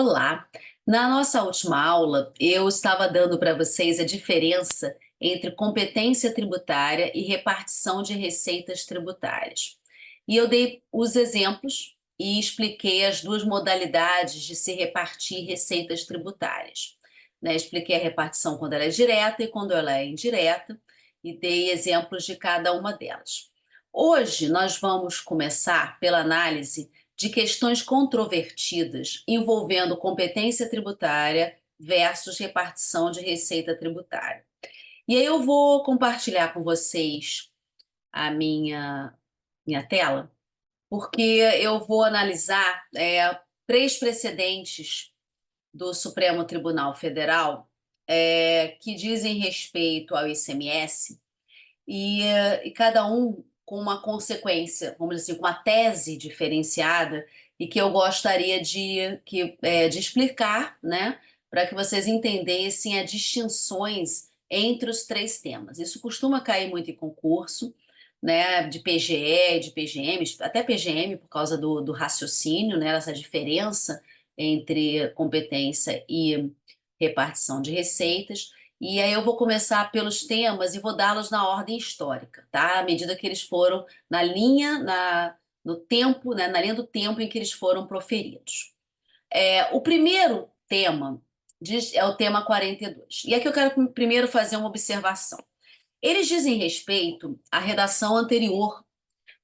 Olá! Na nossa última aula, eu estava dando para vocês a diferença entre competência tributária e repartição de receitas tributárias. E eu dei os exemplos e expliquei as duas modalidades de se repartir receitas tributárias. Né? Expliquei a repartição quando ela é direta e quando ela é indireta, e dei exemplos de cada uma delas. Hoje nós vamos começar pela análise de questões controvertidas envolvendo competência tributária versus repartição de receita tributária. E aí eu vou compartilhar com vocês a minha tela, porque eu vou analisar três precedentes do Supremo Tribunal Federal que dizem respeito ao ICMS e cada um com uma consequência, vamos dizer assim, com uma tese diferenciada e que eu gostaria de explicar, né, para que vocês entendessem as distinções entre os três temas. Isso costuma cair muito em concurso, né, de PGE, de PGM, até PGM por causa do raciocínio, né, essa diferença entre competência e repartição de receitas. E aí eu vou começar pelos temas e vou dá-los na ordem histórica, tá? À medida que eles foram no tempo, né, na linha do tempo em que eles foram proferidos. O primeiro tema é o tema 42. E aqui eu quero primeiro fazer uma observação. Eles dizem respeito à redação anterior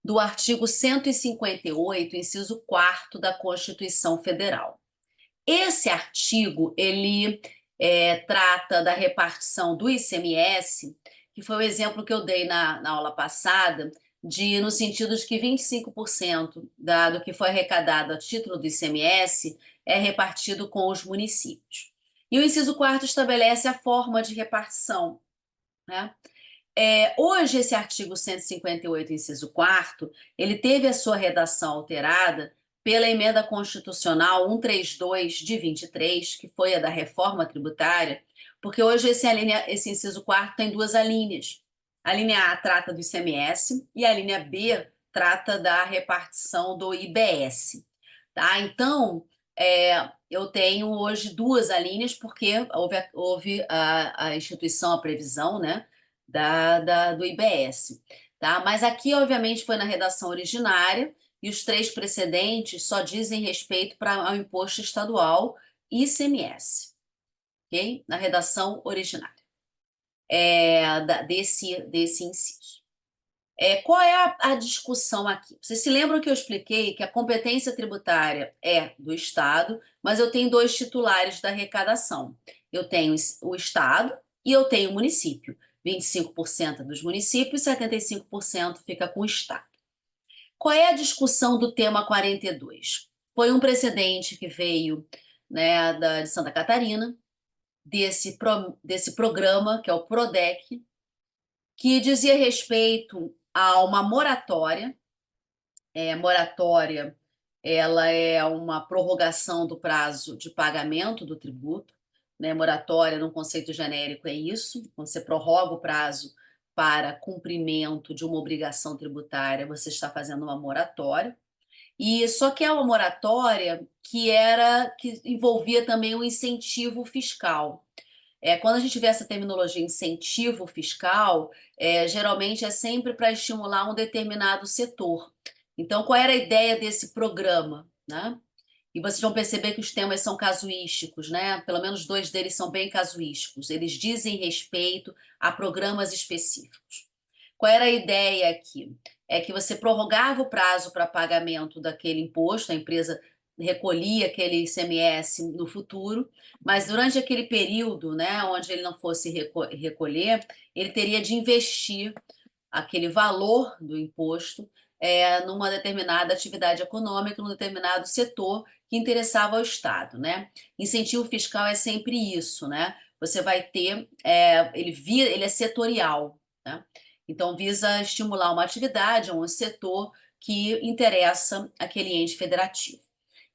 do artigo 158, inciso 4 da Constituição Federal. Esse artigo, ele trata da repartição do ICMS, que foi o exemplo que eu dei na aula passada, no sentido de que 25% do que foi arrecadado a título do ICMS é repartido com os municípios. E o inciso 4 estabelece a forma de repartição, né? Hoje, esse artigo 158, inciso 4, ele teve a sua redação alterada pela emenda constitucional 132 de 23, que foi a da reforma tributária, porque hoje esse inciso 4 tem duas alíneas. A linha A trata do ICMS e a linha B trata da repartição do IBS. Tá? Então, eu tenho hoje duas alíneas, porque houve a instituição, a previsão, né, do IBS. Tá? Mas aqui, obviamente, foi na redação originária, e os três precedentes só dizem respeito ao imposto estadual ICMS, ok? Na redação originária desse inciso. Qual é a discussão aqui? Vocês se lembram que eu expliquei que a competência tributária é do Estado, mas eu tenho dois titulares da arrecadação. Eu tenho o Estado e eu tenho o município. 25% dos municípios, 75% fica com o Estado. Qual é a discussão do tema 42? Foi um precedente que veio, né, de Santa Catarina, desse programa, que é o PRODEC, que dizia respeito a uma moratória. Moratória, ela é uma prorrogação do prazo de pagamento do tributo, né? Moratória, num conceito genérico, é isso. Quando você prorroga o prazo para cumprimento de uma obrigação tributária, você está fazendo uma moratória. E só que é uma moratória que envolvia também um incentivo fiscal. Quando a gente vê essa terminologia incentivo fiscal, geralmente é sempre para estimular um determinado setor. Então, qual era a ideia desse programa, né? E vocês vão perceber que os temas são casuísticos, né? Pelo menos dois deles são bem casuísticos. Eles dizem respeito a programas específicos. Qual era a ideia aqui? É que você prorrogava o prazo para pagamento daquele imposto, a empresa recolhia aquele ICMS no futuro, mas durante aquele período, né, onde ele não fosse recolher, ele teria de investir aquele valor do imposto numa determinada atividade econômica, num determinado setor que interessava ao Estado, né? Incentivo fiscal é sempre isso, né? Você vai ter, ele é setorial, né? Então visa estimular uma atividade, um setor que interessa aquele ente federativo.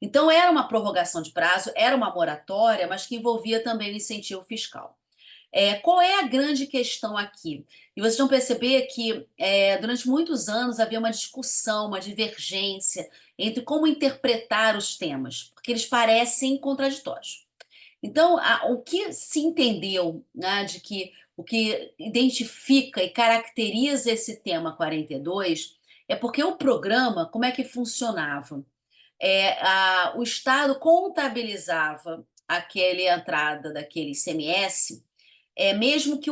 Então era uma prorrogação de prazo, era uma moratória, mas que envolvia também o incentivo fiscal. Qual é a grande questão aqui? E vocês vão perceber que durante muitos anos havia uma discussão, uma divergência entre como interpretar os temas, porque eles parecem contraditórios. Então, o que se entendeu, né, de que o que identifica e caracteriza esse tema 42 é porque o programa, como é que funcionava? O Estado contabilizava aquela entrada daquele ICMS, mesmo que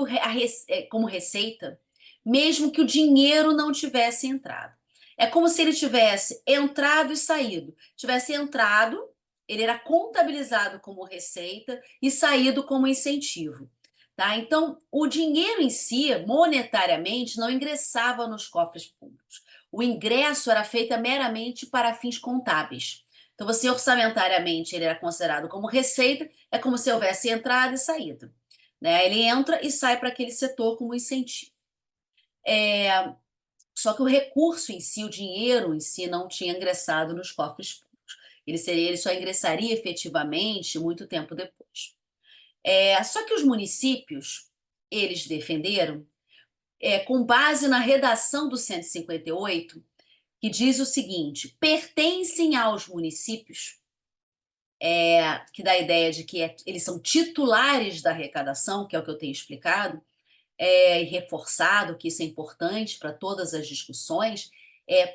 como receita, mesmo que o dinheiro não tivesse entrado. É como se ele tivesse entrado e saído. Tivesse entrado, ele era contabilizado como receita e saído como incentivo. Tá? Então, o dinheiro em si, monetariamente, não ingressava nos cofres públicos. O ingresso era feito meramente para fins contábeis. Então, você orçamentariamente ele era considerado como receita, é como se houvesse entrada e saída, né? Ele entra e sai para aquele setor como incentivo. Só que o recurso em si, o dinheiro em si, não tinha ingressado nos cofres públicos. Ele só ingressaria efetivamente muito tempo depois. Só que os municípios, eles defenderam, com base na redação do 158, que diz o seguinte: pertencem aos municípios, que dá a ideia de que eles são titulares da arrecadação, que é o que eu tenho explicado, e reforçado que isso é importante para todas as discussões,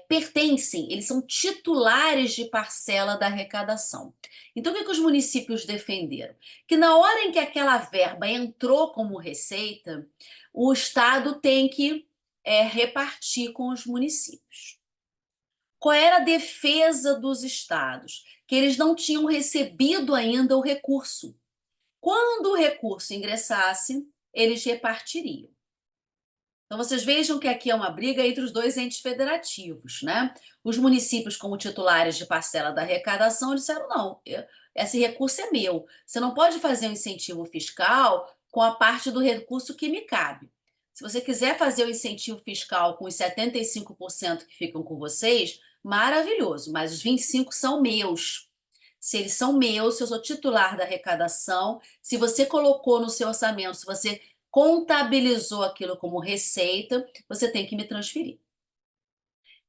pertencem, eles são titulares de parcela da arrecadação. Então, o que os municípios defenderam? Que na hora em que aquela verba entrou como receita, o Estado tem que repartir com os municípios. Qual era a defesa dos estados? Que eles não tinham recebido ainda o recurso. Quando o recurso ingressasse, eles repartiriam. Então, vocês vejam que aqui é uma briga entre os dois entes federativos, né? Os municípios, como titulares de parcela da arrecadação, disseram: não, esse recurso é meu. Você não pode fazer um incentivo fiscal com a parte do recurso que me cabe. Se você quiser fazer o incentivo fiscal com os 75% que ficam com vocês, maravilhoso, mas os 25% são meus. Se eles são meus, se eu sou titular da arrecadação, se você colocou no seu orçamento, se você contabilizou aquilo como receita, você tem que me transferir.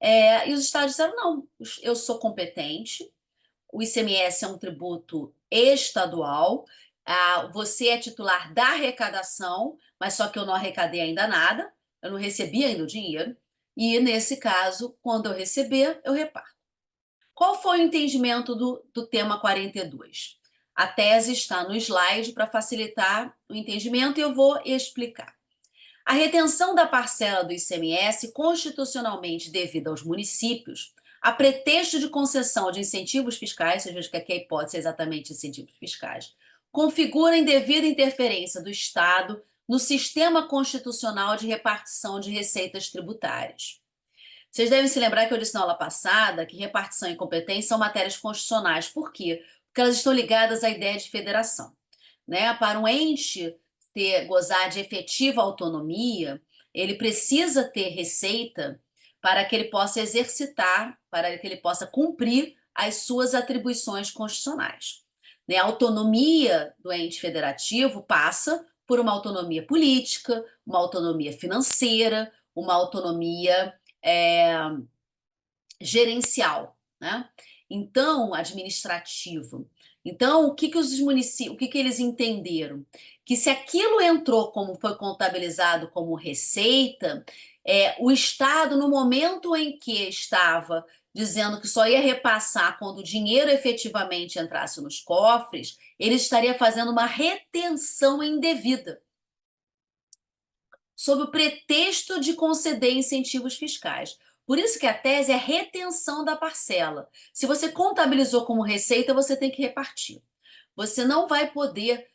E os estados disseram: não, eu sou competente, o ICMS é um tributo estadual, você é titular da arrecadação, mas só que eu não arrecadei ainda nada, eu não recebi ainda o dinheiro, e nesse caso, quando eu receber, eu reparto. Qual foi o entendimento do tema 42? A tese está no slide para facilitar o entendimento e eu vou explicar. A retenção da parcela do ICMS constitucionalmente devida aos municípios, a pretexto de concessão de incentivos fiscais, vocês vejam que aqui a hipótese é exatamente incentivos fiscais, configura indevida interferência do Estado no sistema constitucional de repartição de receitas tributárias. Vocês devem se lembrar que eu disse na aula passada que repartição e competência são matérias constitucionais. Por quê? Porque elas estão ligadas à ideia de federação, né? Para um ente gozar de efetiva autonomia, ele precisa ter receita para que ele possa exercitar, para que ele possa cumprir as suas atribuições constitucionais. Né? A autonomia do ente federativo passa por uma autonomia política, uma autonomia financeira, uma autonomia gerencial, né? Então, administrativo. Então, os municípios, o que eles entenderam? Que se aquilo entrou como foi contabilizado como receita, o Estado, no momento em que estava dizendo que só ia repassar quando o dinheiro efetivamente entrasse nos cofres, ele estaria fazendo uma retenção indevida, sob o pretexto de conceder incentivos fiscais. Por isso que a tese é retenção da parcela. Se você contabilizou como receita, você tem que repartir. Você não vai poder,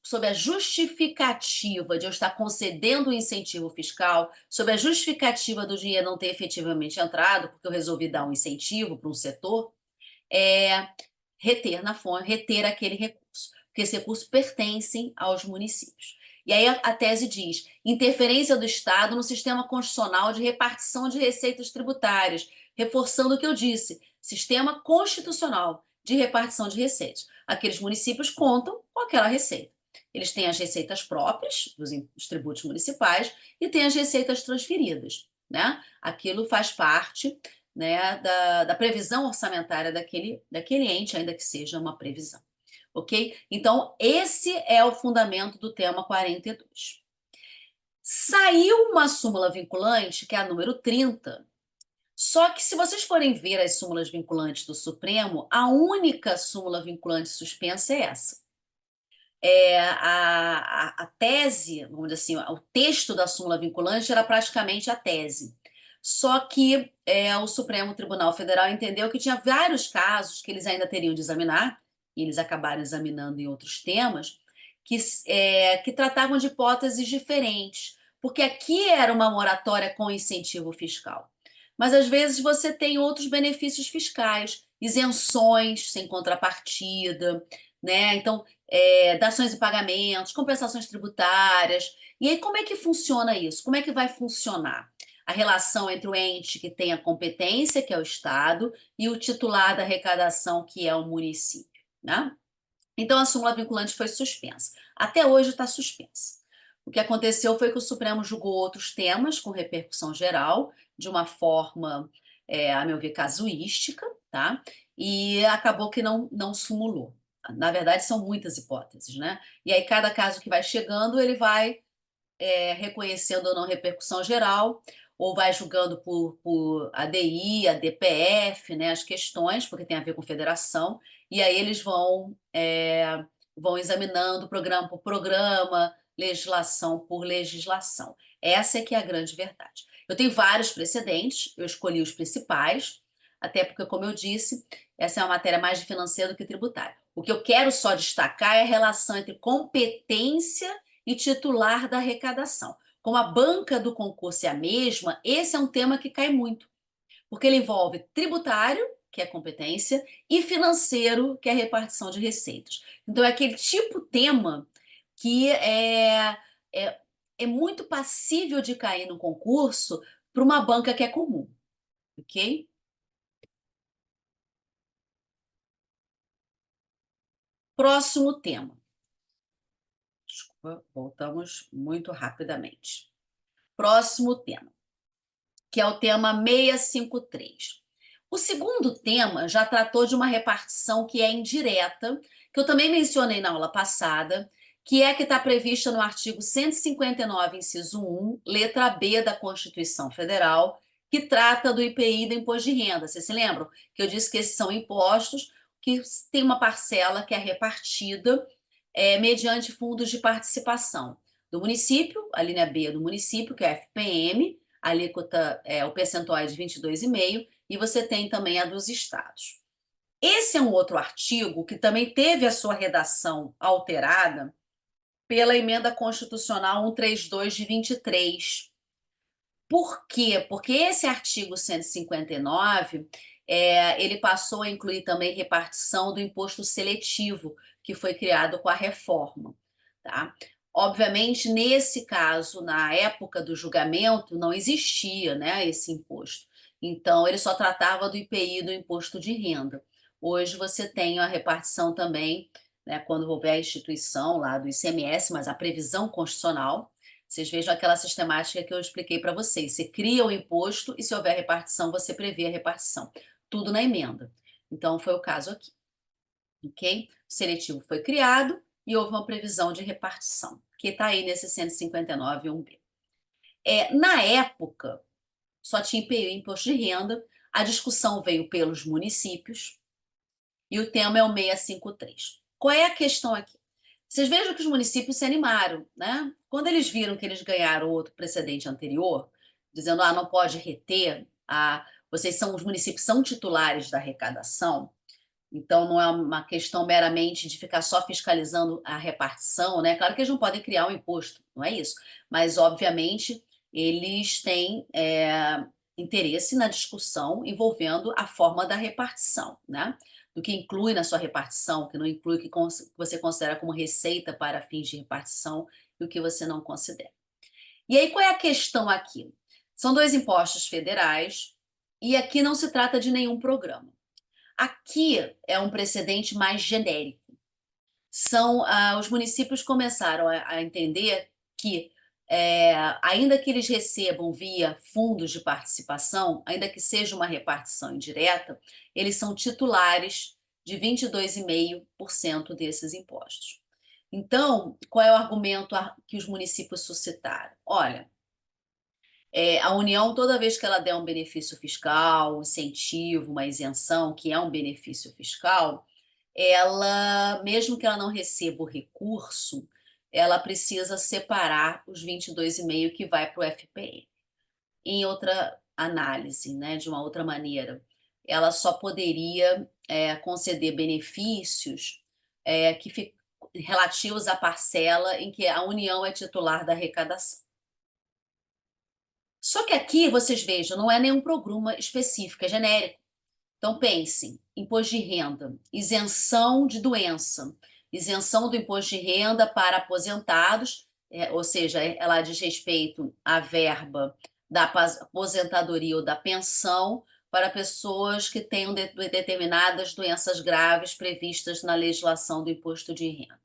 sob a justificativa de eu estar concedendo um incentivo fiscal, sob a justificativa do dinheiro não ter efetivamente entrado, porque eu resolvi dar um incentivo para um setor, reter na fonte, reter aquele recurso, porque esse recurso pertence aos municípios. E aí a tese diz: interferência do Estado no sistema constitucional de repartição de receitas tributárias, reforçando o que eu disse, sistema constitucional de repartição de receitas. Aqueles municípios contam com aquela receita. Eles têm as receitas próprias, os tributos municipais, e têm as receitas transferidas, né? Aquilo faz parte, né, da previsão orçamentária daquele ente, ainda que seja uma previsão. Ok? Então, esse é o fundamento do tema 42. Saiu uma súmula vinculante, que é a número 30. Só que, se vocês forem ver as súmulas vinculantes do Supremo, a única súmula vinculante suspensa é essa. A tese, vamos dizer assim, o texto da súmula vinculante era praticamente a tese. Só que o Supremo Tribunal Federal entendeu que tinha vários casos que eles ainda teriam de examinar, e eles acabaram examinando em outros temas, que tratavam de hipóteses diferentes, porque aqui era uma moratória com incentivo fiscal. Mas às vezes você tem outros benefícios fiscais, isenções sem contrapartida, né? Então, dações e pagamentos, compensações tributárias. E aí, como é que funciona isso? Como é que vai funcionar? A relação entre o ente que tem a competência, que é o Estado, e o titular da arrecadação, que é o município, né? Então, a súmula vinculante foi suspensa. Até hoje está suspensa. O que aconteceu foi que o Supremo julgou outros temas com repercussão geral, de uma forma, a meu ver, casuística, tá? E acabou que não sumulou. Na verdade, são muitas hipóteses, né? E aí, cada caso que vai chegando, ele vai reconhecendo ou não repercussão geral, ou vai julgando por ADI, ADPF, né, as questões, porque tem a ver com federação, e aí eles vão examinando programa por programa, legislação por legislação. Essa é que é a grande verdade. Eu tenho vários precedentes, eu escolhi os principais, até porque, como eu disse, essa é uma matéria mais de financeira do que tributária. O que eu quero só destacar é a relação entre competência e titular da arrecadação. Como a banca do concurso é a mesma, esse é um tema que cai muito, porque ele envolve tributário, que é competência, e financeiro, que é a repartição de receitas. Então, é aquele tipo de tema que é, é muito passível de cair no concurso para uma banca que é comum, ok? Próximo tema. Desculpa, voltamos muito rapidamente. Próximo tema, que é o tema 653. O segundo tema já tratou de uma repartição que é indireta, que eu também mencionei na aula passada, que é a que está prevista no artigo 159, inciso 1, letra B da Constituição Federal, que trata do IPI, do Imposto de Renda. Vocês se lembram que eu disse que esses são impostos que tem uma parcela que é repartida mediante fundos de participação do município, a linha B do município, que é a FPM, a alíquota, o percentual é de 22,5%, e você tem também a dos estados. Esse é um outro artigo que também teve a sua redação alterada pela emenda constitucional 132 de 23. Por quê? Porque esse artigo 159, ele passou a incluir também repartição do imposto seletivo, que foi criado com a reforma, tá? Obviamente, nesse caso, na época do julgamento, não existia, né, esse imposto. Então, ele só tratava do IPI, do imposto de renda. Hoje você tem a repartição também, né, quando houver a instituição lá do ICMS, mas a previsão constitucional, vocês vejam aquela sistemática que eu expliquei para vocês. Você cria o imposto e, se houver repartição, você prevê a repartição. Tudo na emenda. Então, foi o caso aqui. Ok? O seletivo foi criado e houve uma previsão de repartição, que está aí nesse 159, 1B. Na época, só tinha IPI, imposto de renda, a discussão veio pelos municípios e o tema é o 653. Qual é a questão aqui? Vocês vejam que os municípios se animaram, né? Quando eles viram que eles ganharam outro precedente anterior, dizendo, não pode reter, os municípios são titulares da arrecadação, então não é uma questão meramente de ficar só fiscalizando a repartição, né? Claro que eles não podem criar um imposto, não é isso, mas obviamente eles têm interesse na discussão envolvendo a forma da repartição, né? Do que inclui na sua repartição, o que não inclui, o que você considera como receita para fins de repartição e o que você não considera. E aí, qual é a questão aqui? São dois impostos federais e aqui não se trata de nenhum programa. Aqui é um precedente mais genérico. os municípios começaram a entender que, ainda que eles recebam via fundos de participação, ainda que seja uma repartição indireta, eles são titulares de 22,5% desses impostos. Então, qual é o argumento que os municípios suscitaram? Olha, a União, toda vez que ela der um benefício fiscal, um incentivo, uma isenção, que é um benefício fiscal, ela, mesmo que ela não receba o recurso, ela precisa separar os 22,5 que vai para o FPM. Em outra análise, né, de uma outra maneira, ela só poderia conceder benefícios relativos à parcela em que a União é titular da arrecadação. Só que aqui, vocês vejam, não é nenhum programa específico, é genérico. Então, pensem: imposto de renda, isenção de doença, isenção do imposto de renda para aposentados, ou seja, ela diz respeito à verba da aposentadoria ou da pensão para pessoas que tenham determinadas doenças graves previstas na legislação do imposto de renda.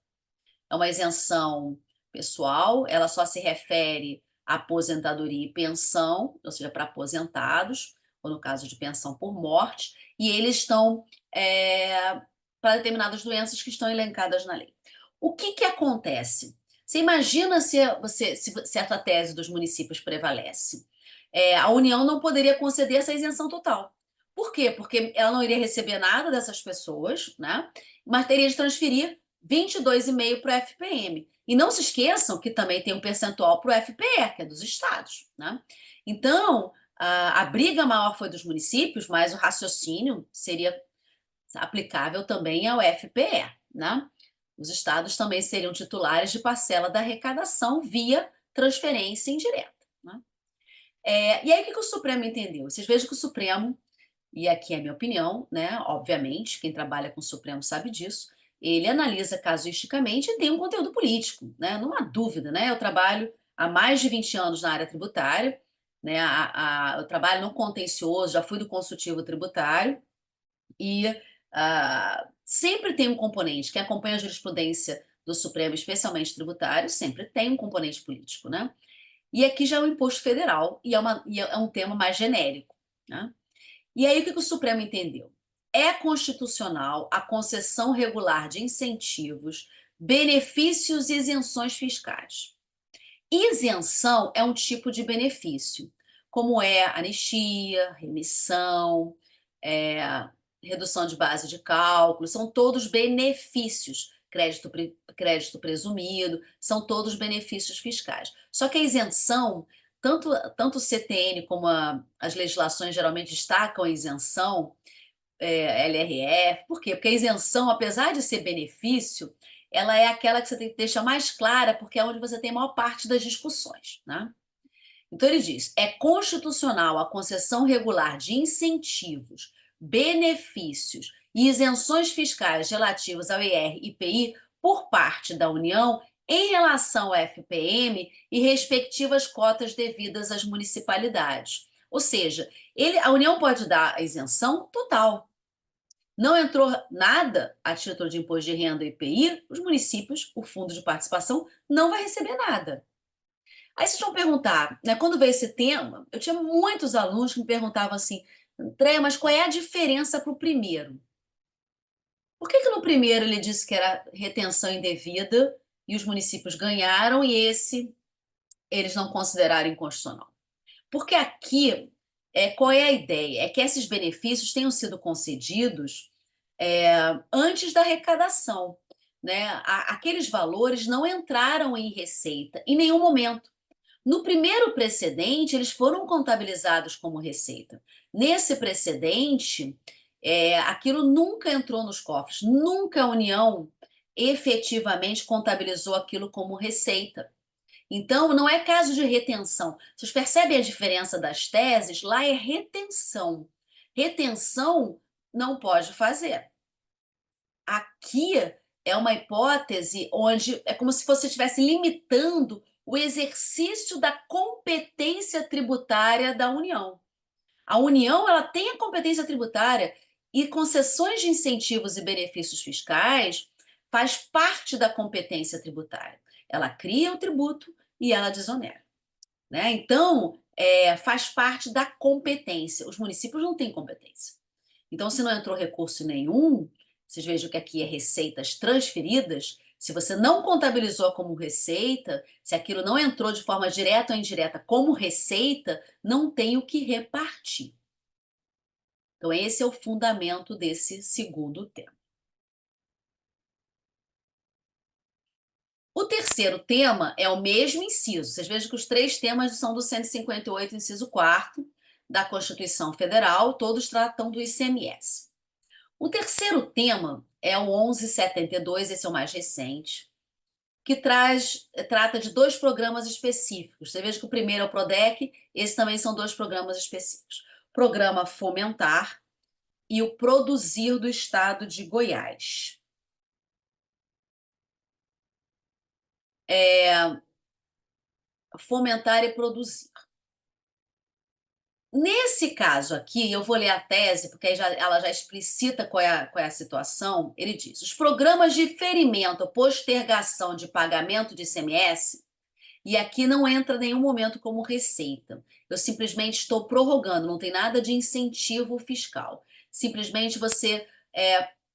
É uma isenção pessoal, ela só se refere à aposentadoria e pensão, ou seja, para aposentados, ou no caso de pensão por morte, e eles estão para determinadas doenças que estão elencadas na lei. O que acontece? Você imagina se essa tese dos municípios prevalece. A União não poderia conceder essa isenção total. Por quê? Porque ela não iria receber nada dessas pessoas, né? Mas teria de transferir 22,5% para o FPM. E não se esqueçam que também tem um percentual para o FPE, que é dos estados, né? Então, a briga maior foi dos municípios, mas o raciocínio seria aplicável também ao FPE, né? Os estados também seriam titulares de parcela da arrecadação via transferência indireta, né? E aí, o que o Supremo entendeu? Vocês vejam que o Supremo, e aqui é a minha opinião, né? Obviamente, quem trabalha com o Supremo sabe disso, ele analisa casuisticamente e tem um conteúdo político, né? Não há dúvida, né? Eu trabalho há mais de 20 anos na área tributária, né? Eu trabalho no contencioso, já fui do consultivo tributário, e sempre tem um componente, quem acompanha a jurisprudência do Supremo, especialmente tributário, sempre tem um componente político, né? E aqui já é um imposto federal e é um tema mais genérico, né? E aí, o que o Supremo entendeu? É constitucional a concessão regular de incentivos, benefícios e isenções fiscais. Isenção é um tipo de benefício, como é anistia, remissão, é, redução de base de cálculo, são todos benefícios. Crédito presumido, são todos benefícios fiscais. Só que a isenção, tanto o CTN como as legislações geralmente destacam a isenção, LRF, por quê? Porque a isenção, apesar de ser benefício, ela é aquela que você tem que deixar mais clara, porque é onde você tem a maior parte das discussões, né? Então ele diz: é constitucional a concessão regular de incentivos, benefícios e isenções fiscais relativos ao IR e IPI por parte da União em relação ao FPM e respectivas cotas devidas às municipalidades. Ou seja, a União pode dar a isenção total. Não entrou nada a título de imposto de renda e IPI, os municípios, o fundo de participação, não vai receber nada. Aí vocês vão perguntar, né? Quando veio esse tema, eu tinha muitos alunos que me perguntavam assim: Andréia, mas qual é a diferença para o primeiro? Por que no primeiro ele disse que era retenção indevida e os municípios ganharam e esse eles não consideraram inconstitucional? Porque aqui, qual é a ideia? É que esses benefícios tenham sido concedidos antes da arrecadação, né? Aqueles valores não entraram em receita em nenhum momento. No primeiro precedente, eles foram contabilizados como receita. Nesse precedente, aquilo nunca entrou nos cofres, nunca a União efetivamente contabilizou aquilo como receita. Então, não é caso de retenção. Vocês percebem a diferença das teses? Lá é retenção. Retenção não pode fazer. Aqui é uma hipótese onde é como se você estivesse limitando o exercício da competência tributária da União. A União, ela tem a competência tributária e concessões de incentivos e benefícios fiscais faz parte da competência tributária. Ela cria o tributo e ela desonera, né? Então, faz parte da competência. Os municípios não têm competência. Então, se não entrou recurso nenhum, vocês vejam que aqui é receitas transferidas. Se você não contabilizou como receita, se aquilo não entrou de forma direta ou indireta como receita, não tem o que repartir. Então, esse é o fundamento desse segundo tema. O terceiro tema é o mesmo inciso. Vocês vejam que os três temas são do 158, inciso 4 da Constituição Federal, todos tratam do ICMS. O terceiro tema é o 1172, esse é o mais recente, que trata de dois programas específicos. Você veja que o primeiro é o PRODEC, esses também são dois programas específicos. Programa Fomentar e o Produzir do Estado de Goiás. Fomentar e produzir. Nesse caso aqui, eu vou ler a tese, porque aí ela já explicita qual é a situação. Ele diz: os programas de ferimento ou postergação de pagamento de ICMS, e aqui não entra em nenhum momento como receita. Eu simplesmente estou prorrogando, não tem nada de incentivo fiscal. Simplesmente você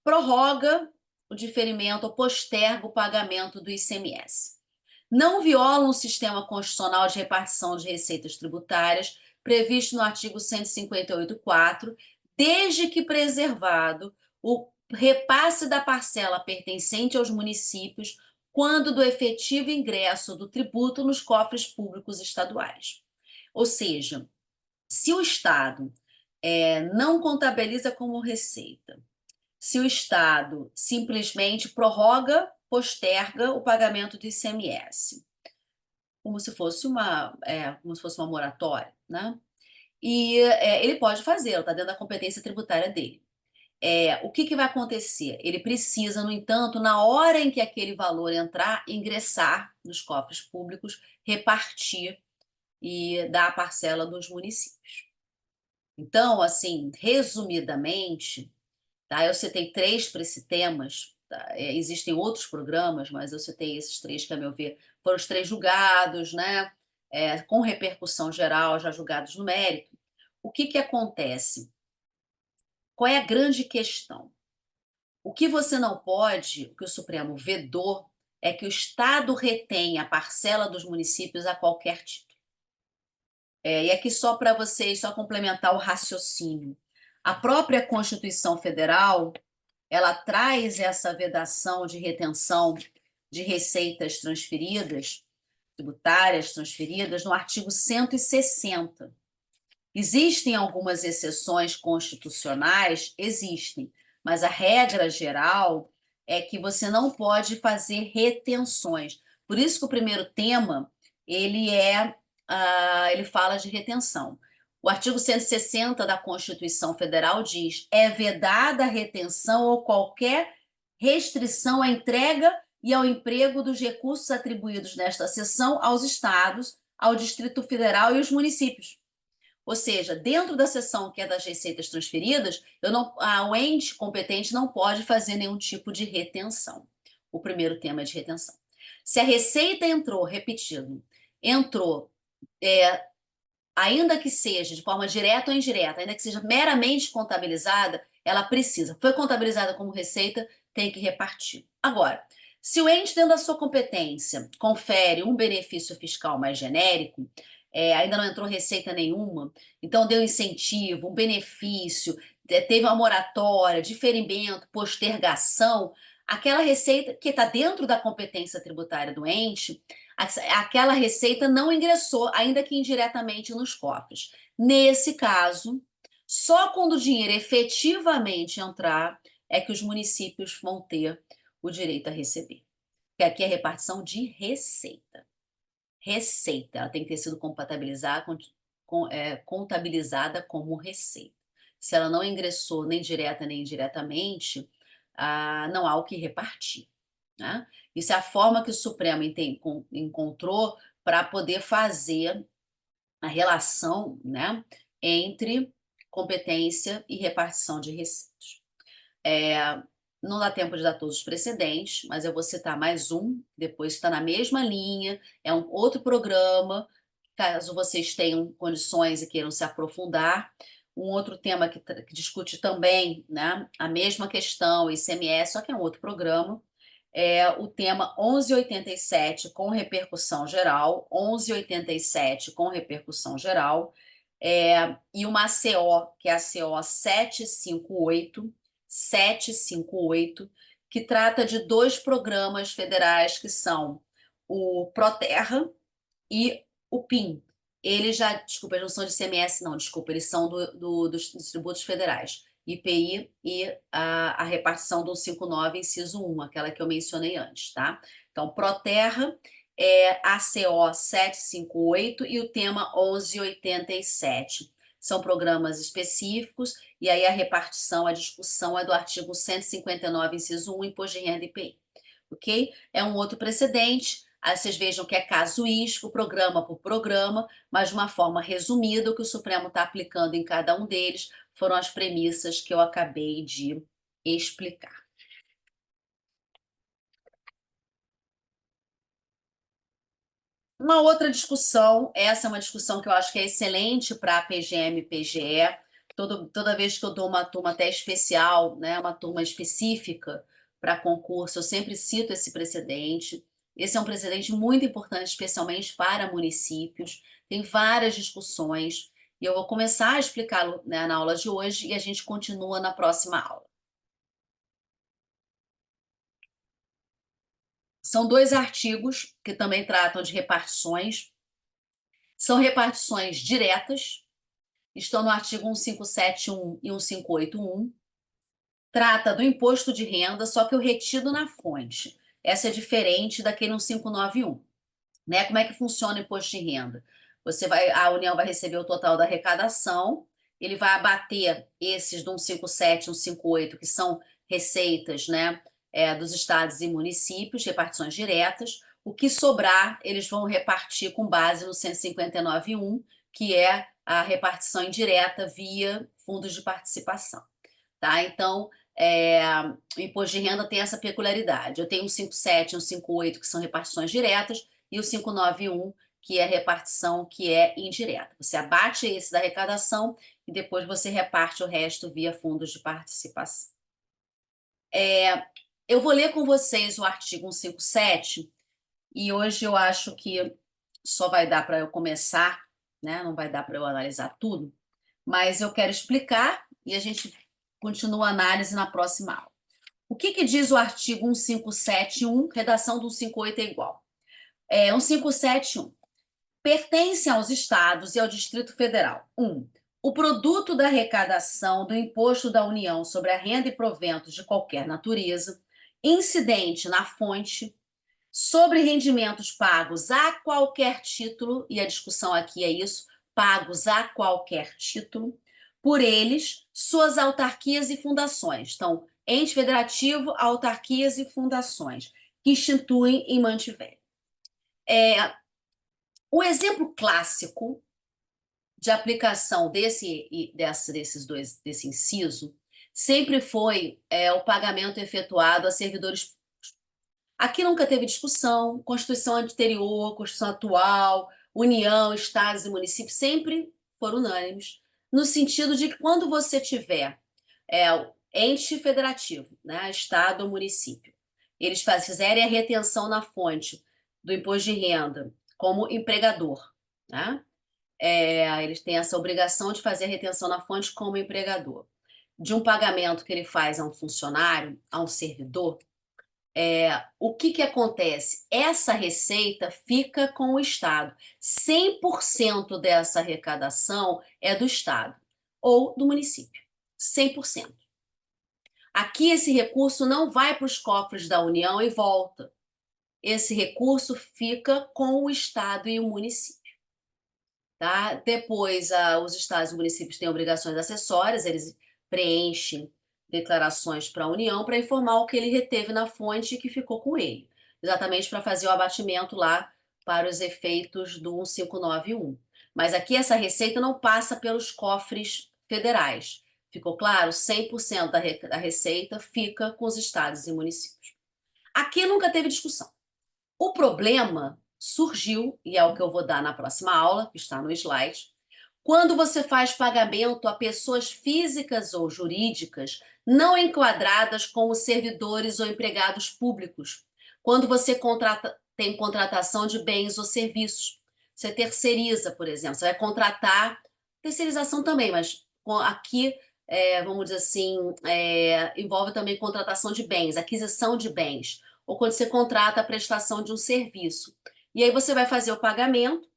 prorroga o diferimento ou posterga o pagamento do ICMS. Não violam o sistema constitucional de repartição de receitas tributárias previsto no artigo 158.4, desde que preservado o repasse da parcela pertencente aos municípios quando do efetivo ingresso do tributo nos cofres públicos estaduais. Ou seja, se o Estado não contabiliza como receita, se o Estado simplesmente prorroga, posterga o pagamento do ICMS, como se fosse uma moratória, né? E ele pode fazer, está dentro da competência tributária dele. O que vai acontecer? Ele precisa, no entanto, na hora em que aquele valor entrar, ingressar nos cofres públicos, repartir e dar a parcela dos municípios. Então, assim, resumidamente, tá? Eu citei três para esse temas. Tá? Existem outros programas, mas eu citei esses três que, a meu ver, foram os três julgados, né? Com repercussão geral, já julgados no mérito. O que acontece? Qual é a grande questão? O que você não pode, o que o Supremo vedou, é que o Estado retenha a parcela dos municípios a qualquer título. E aqui só para vocês, só complementar o raciocínio. A própria Constituição Federal, ela traz essa vedação de retenção de receitas transferidas, tributárias transferidas, no artigo 160. Existem algumas exceções constitucionais? Existem, mas a regra geral é que você não pode fazer retenções. Por isso que o primeiro tema, ele fala de retenção. O artigo 160 da Constituição Federal diz: é vedada a retenção ou qualquer restrição à entrega e ao emprego dos recursos atribuídos nesta seção aos estados, ao Distrito Federal e aos municípios. Ou seja, dentro da seção que é das receitas transferidas, o ente competente não pode fazer nenhum tipo de retenção. O primeiro tema é de retenção. Se a receita entrou, repetindo, ainda que seja de forma direta ou indireta, ainda que seja meramente contabilizada, ela precisa. Foi contabilizada como receita, tem que repartir. Agora, se o ente, dentro da sua competência, confere um benefício fiscal mais genérico, ainda não entrou receita nenhuma, então deu incentivo, um benefício, teve uma moratória, diferimento, postergação, aquela receita que está dentro da competência tributária do ente, aquela receita não ingressou, ainda que indiretamente, nos cofres. Nesse caso, só quando o dinheiro efetivamente entrar é que os municípios vão ter o direito a receber. Porque aqui é repartição de receita. Receita, ela tem que ter sido contabilizada como receita. Se ela não ingressou nem direta nem indiretamente, não há o que repartir. Né? Isso é a forma que o Supremo encontrou para poder fazer a relação, né, entre competência e repartição de receitas. não dá tempo de dar todos os precedentes, mas eu vou citar mais um, depois está na mesma linha, é um outro programa, caso vocês tenham condições e queiram se aprofundar. Um outro tema que discute também, né, a mesma questão, ICMS, só que é um outro programa, é o tema 1187 com repercussão geral, 1187 com repercussão geral, e uma ACO, que é a CO 758, que trata de dois programas federais que são o Proterra e o PIN. Eles já, desculpa, eles não são de ICMS, não, desculpa, eles são dos tributos federais. IPI e a repartição do 159, inciso 1, aquela que eu mencionei antes, tá? Então, Proterra é ACO 758 e o tema 1187. São programas específicos, e aí a repartição, a discussão é do artigo 159, inciso 1, Imposto de Renda e IPI. Ok? É um outro precedente. Aí vocês vejam que é casuístico, programa por programa, mas de uma forma resumida, o que o Supremo está aplicando em cada um deles foram as premissas que eu acabei de explicar. Uma outra discussão, essa é uma discussão que eu acho que é excelente para a PGM e PGE. Toda vez que eu dou uma turma até especial, né, uma turma específica para concurso, eu sempre cito esse precedente. Esse é um precedente muito importante, especialmente para municípios. Tem várias discussões, e eu vou começar a explicá-lo, né, na aula de hoje e a gente continua na próxima aula. São dois artigos que também tratam de repartições. São repartições diretas, estão no artigo 1571 e 1581. Trata do imposto de renda, só que o retido na fonte. Essa é diferente daquele 1591. Né? Como é que funciona o imposto de renda? A União vai receber o total da arrecadação, ele vai abater esses do 157, 158, que são receitas, né, dos estados e municípios, repartições diretas. O que sobrar, eles vão repartir com base no 159.1, que é a repartição indireta via fundos de participação. Tá? Então, o imposto de renda tem essa peculiaridade. Eu tenho um 57 e um 58, que são repartições diretas, e o 591, que é repartição que é indireta. Você abate esse da arrecadação e depois você reparte o resto via fundos de participação. Eu vou ler com vocês o artigo 157, e hoje eu acho que só vai dar para eu começar, né? Não vai dar para eu analisar tudo, mas eu quero explicar e a gente continua a análise na próxima aula. O que diz o artigo 1571, redação do 158 é igual? 1571. Pertence aos estados e ao Distrito Federal. 1. O produto da arrecadação do imposto da União sobre a renda e proventos de qualquer natureza, incidente na fonte, sobre rendimentos pagos a qualquer título, e a discussão aqui é isso, pagos a qualquer título, por eles, suas autarquias e fundações. Então, ente federativo, autarquias e fundações, que instituem e mantiverem. O exemplo clássico de aplicação desse inciso sempre foi o pagamento efetuado a servidores públicos. Aqui nunca teve discussão, Constituição anterior, Constituição atual, União, estados e municípios sempre foram unânimes, no sentido de que quando você tiver ente federativo, né, estado ou município, eles fizerem a retenção na fonte do imposto de renda como empregador, né? Eles têm essa obrigação de fazer a retenção na fonte como empregador. De um pagamento que ele faz a um funcionário, a um servidor, o que acontece? Essa receita fica com o Estado. 100% dessa arrecadação é do Estado ou do município. 100%. Aqui esse recurso não vai para os cofres da União e volta. Esse recurso fica com o Estado e o município. Tá? Depois, os estados e municípios têm obrigações acessórias, eles preenchem declarações para a União para informar o que ele reteve na fonte e que ficou com ele, exatamente para fazer o abatimento lá para os efeitos do 1591. Mas aqui essa receita não passa pelos cofres federais, Ficou claro? 100% da receita fica com os estados e municípios. Aqui nunca teve discussão. O problema surgiu, e é o que eu vou dar na próxima aula, que está no slide, quando você faz pagamento a pessoas físicas ou jurídicas não enquadradas como servidores ou empregados públicos, quando você tem contratação de bens ou serviços. Você terceiriza, por exemplo, você vai contratar, terceirização também, mas aqui, vamos dizer assim, envolve também contratação de bens, aquisição de bens, ou quando você contrata a prestação de um serviço. E aí você vai fazer o pagamento,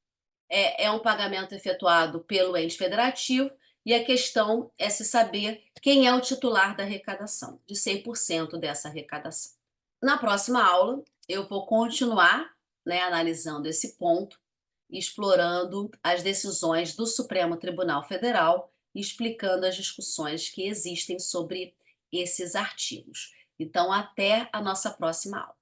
é um pagamento efetuado pelo ente federativo, e a questão é se saber quem é o titular da arrecadação, de 100% dessa arrecadação. Na próxima aula, eu vou continuar, né, analisando esse ponto, explorando as decisões do Supremo Tribunal Federal e explicando as discussões que existem sobre esses artigos. Então, até a nossa próxima aula.